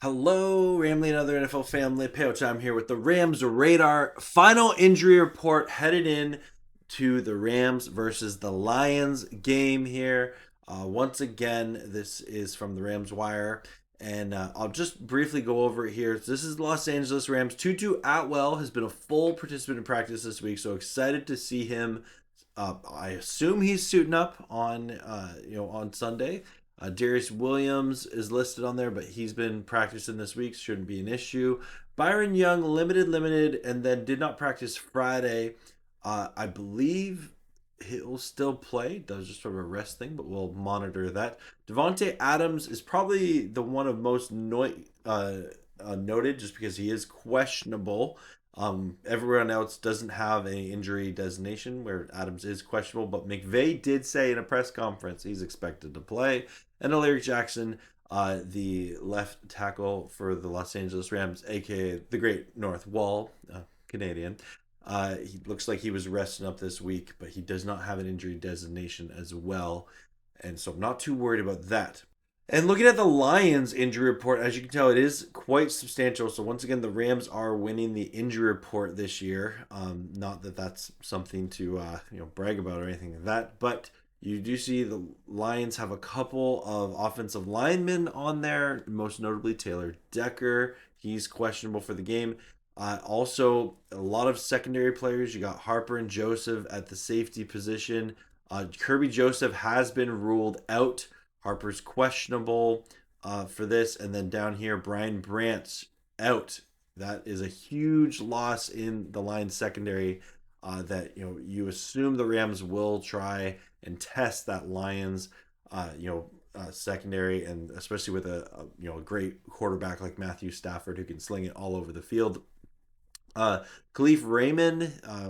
Hello, Ramley and other NFL family. Payoch, I'm here with the Rams radar. Final injury report headed in to the Rams versus the Lions game here. Once again, this is from the Rams Wire, and I'll just briefly go over it here. This is Los Angeles Rams. Tutu Atwell has been a full participant in practice this week, so excited to see him. I assume he's suiting up on Sunday. Darius Williams is listed on there, but he's been practicing this week. Shouldn't be an issue. Byron Young, limited, and then did not practice Friday. I believe he'll still play. That was just sort of a rest thing, but we'll monitor that. Davante Adams is probably the one of most noted just because he is questionable. Everyone else doesn't have any injury designation where Adams is questionable, but McVay did say in a press conference he's expected to play. And Larry Jackson, the left tackle for the Los Angeles Rams, aka the Great North Wall, Canadian. He looks like he was resting up this week, but he does not have an injury designation as well. And so I'm not too worried about that. And looking at the Lions injury report, as you can tell, it is quite substantial. So once again, the Rams are winning the injury report this year. Not that that's something to brag about or anything like that, but you do see the Lions have a couple of offensive linemen on there, most notably Taylor Decker. He's questionable for the game. Also, a lot of secondary players. You got Harper and Joseph at the safety position. Kerby Joseph has been ruled out. Harper's questionable for this. And then down here, Brian Brant's out. That is a huge loss in the Lions secondary that you assume the Rams will try and test that Lions secondary, and especially with a great quarterback like Matthew Stafford who can sling it all over the field. Khalif Raymond, I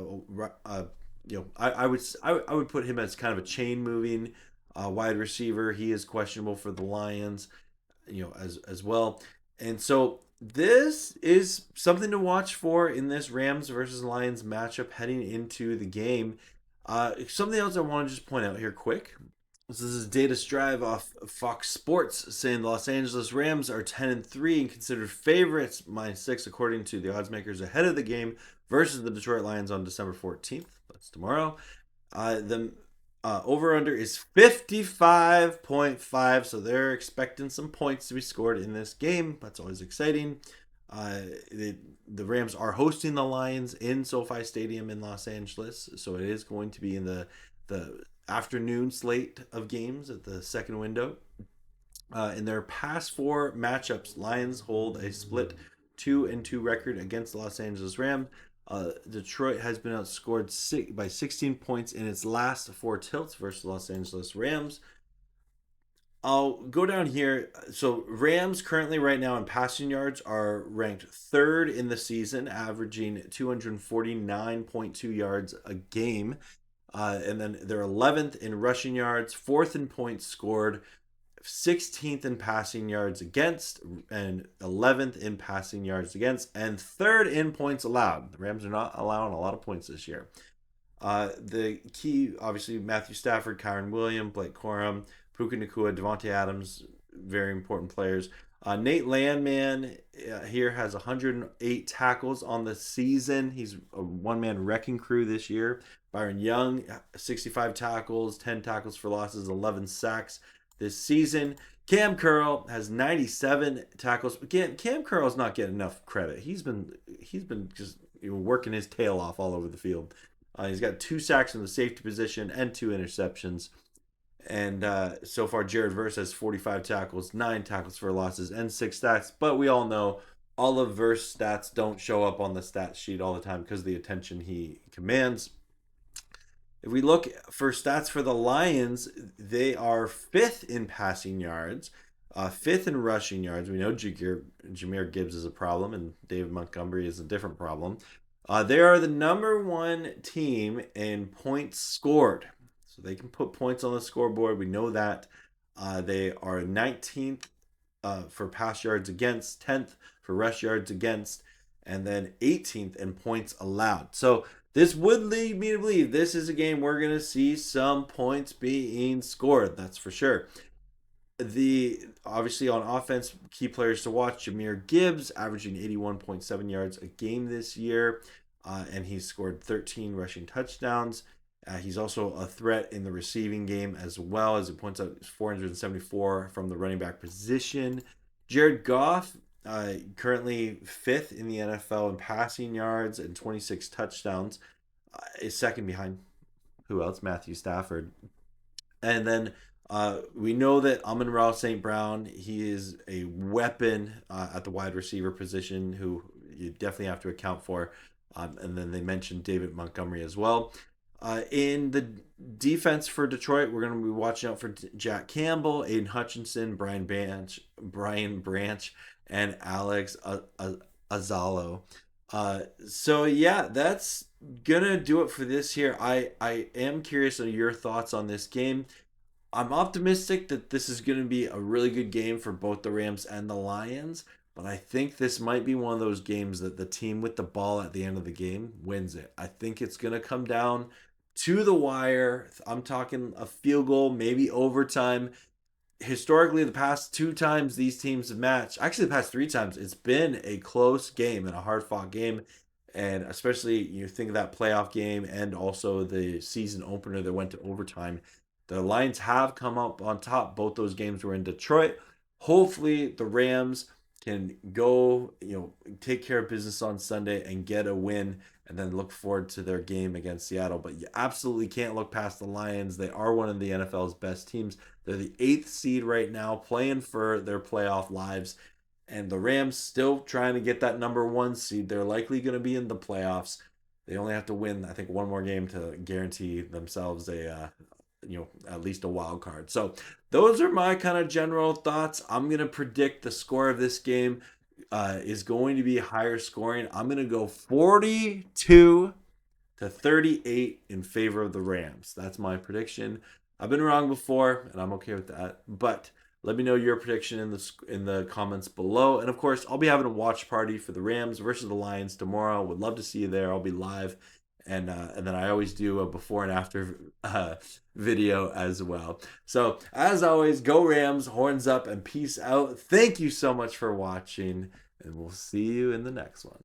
would put him as kind of a chain moving wide receiver. He is questionable for the Lions, as well. And so this is something to watch for in this Rams versus Lions matchup heading into the game. Something else I want to just point out here quick. This is Data Strive off Fox Sports saying the Los Angeles Rams are 10-3 and considered favorites -6 according to the odds makers ahead of the game versus the Detroit Lions on December 14th. That's tomorrow. The over under is 55.5, so they're expecting some points to be scored in this game. That's always exciting. The Rams are hosting the Lions in SoFi Stadium in Los Angeles, so it is going to be in the afternoon slate of games at the second window. In their past four matchups, Lions hold a split 2-2 record against the Los Angeles Rams. Detroit has been outscored by 16 points in its last four tilts versus Los Angeles Rams. I'll go down here. So Rams currently right now in passing yards are ranked third in the season, averaging 249.2 yards a game. And then they're 11th in rushing yards, fourth in points scored, 16th in passing yards against, and 11th in passing yards against, and third in points allowed. The Rams are not allowing a lot of points this year. The key, obviously, Matthew Stafford, Kyron Williams, Blake Corum, Puka Nacua, Davante Adams, very important players. Nate Landman here has 108 tackles on the season. He's a one-man wrecking crew this year. Byron Young, 65 tackles, 10 tackles for losses, 11 sacks this season. Cam Curl has 97 tackles. Again, Cam Curl's not getting enough credit. He's been just working his tail off all over the field. He's got 2 sacks in the safety position and 2 interceptions. And so far, Jared Verse has 45 tackles, 9 tackles for losses, and 6 sacks. But we all know all of Verse stats don't show up on the stat sheet all the time because of the attention he commands. If we look for stats for the Lions, they are 5th in passing yards, 5th in rushing yards. We know Jahmyr Gibbs is a problem, and David Montgomery is a different problem. They are the number 1 team in points scored. So they can put points on the scoreboard. We know that. They are 19th for pass yards against, 10th for rush yards against, and then 18th in points allowed. So this would lead me to believe this is a game we're going to see some points being scored. That's for sure. The obviously on offense, key players to watch: Jahmyr Gibbs, averaging 81.7 yards a game this year, and he's scored 13 rushing touchdowns. He's also a threat in the receiving game as well, as it points out 474 from the running back position. Jared Goff, currently fifth in the NFL in passing yards and 26 touchdowns, is second behind who else? Matthew Stafford. And then we know that Amon-Ra St. Brown, he is a weapon at the wide receiver position who you definitely have to account for. And then they mentioned David Montgomery as well. In the defense for Detroit, we're going to be watching out for Jack Campbell, Aiden Hutchinson, Brian Branch, and Alex Azalo. So yeah, that's gonna do it for this here. I am curious of your thoughts on this game. I'm optimistic that this is going to be a really good game for both the Rams and the Lions, but I think this might be one of those games that the team with the ball at the end of the game wins it. I think it's going to come down to the wire. I'm talking a field goal, maybe overtime. Historically, the past two times these teams have matched, actually the past three times, it's been a close game and a hard fought game. And especially you think of that playoff game and also the season opener that went to overtime. The Lions have come up on top. Both those games were in Detroit. Hopefully the Rams can go, take care of business on Sunday and get a win and then look forward to their game against Seattle. But you absolutely can't look past the Lions. They are one of the NFL's best teams. They're the 8th seed right now, playing for their playoff lives. And the Rams still trying to get that number 1 seed. They're likely going to be in the playoffs. They only have to win, I think, one more game to guarantee themselves at least a wild card. So those are my kind of general thoughts. I'm going to predict the score of this game is going to be higher scoring. I'm going to go 42-38 in favor of the Rams. That's my prediction. I've been wrong before, and I'm okay with that. But let me know your prediction in the comments below. And of course, I'll be having a watch party for the Rams versus the Lions tomorrow. Would love to see you there. I'll be live. And then I always do a before and after video as well. So as always, go Rams, horns up, and peace out. Thank you so much for watching, and we'll see you in the next one.